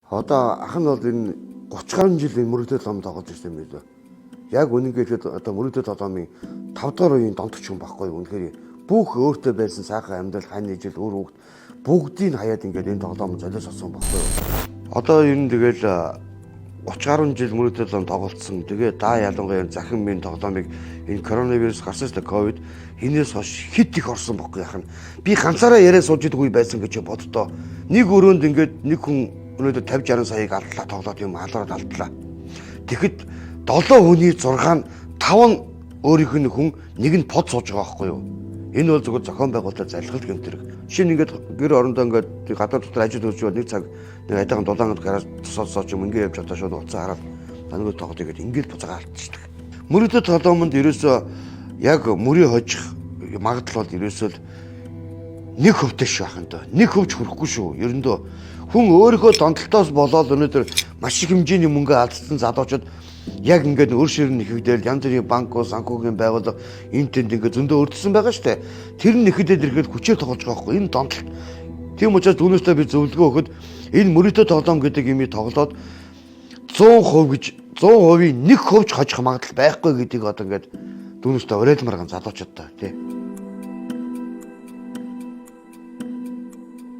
Одоо ах нь бол энэ 30 гаруй жил энэ мөрөгдөд лом тоглож ирсэн юм байна. Яг үнэнгээд одоо мөрөгдөд ломын 5 дахь үеийн донтогч хүн байхгүй юу? Үнэхээр бүх өөртөө байсан сайхан амьдрал хань ижил өөр хүүхд бүгдийг хаяад ингээд энэ тоглоом золиос авсан байхгүй юу? Одоо ер нь тэгэл 30 гаруй жил мөрөгдөд лом тоглолцсон. Тэгээ да ялангуяа захин минь тоглоомыг энэ коронавирус гарсан л ковид энэс хойш хит их орсон байхгүй яах нь. Би ганцаараа яриа сууж идэг үе байсан гэж боддоо. Нэг өрөөнд ингээд нэг хүн өнөөдөр 50 60 саяыг алдлаа тоглоод юм халуураад алдлаа. Тэгэхэд 7 хүний 6 нь 5 нь өөрийнх нь хүн нэг нь под сууж байгаа байхгүй юу? Энэ бол зөвхөн зохион байгуулалт залхал гэмтэрэг. Жишээ нь ингээд гэр орондоо ингээд гадаад дотор ажил хийж нэг цаг нэг айдаан дулаангад гараад тусаалсооч юм ингээд явж чадаа шууд уцаа хараад таныг тоглоод игээд ингээд буцаага алдчихдаг. Мөрөдөд толомонд ерөөсөө яг мөрийн хожих магадлал бол ерөөсөө нэг хөвтэй шүү ахын доо. Нэг хөвч хүрэхгүй шүү. Ерөндөө хүн өөрийнхөө донтолтоос болоод өнөөдөр маш их хэмжээний мөнгө алдсан залуучууд яг ингээд өөр ширэн нэхэгдээл янз бүрийн банкуус, санхүүгийн байгууллага энтэнд ингээд зөндөө өрдсөн байгаа шүү дээ. Тэр нь нэхэдэд ирэхэд хүчээр тоглож байгаа байхгүй. Энэ донтолт. Тийм учраас түүнээсээ би зөвлөгөө өгөхөд энэ мөрөдөд тоглоом гэдэг юмыг тоглоод 100% гэж 100% нэг хөвч хожих магадлал байхгүй гэдгийг одоо ингээд түүнээсээ уриалмаар ган залуучууд та тий.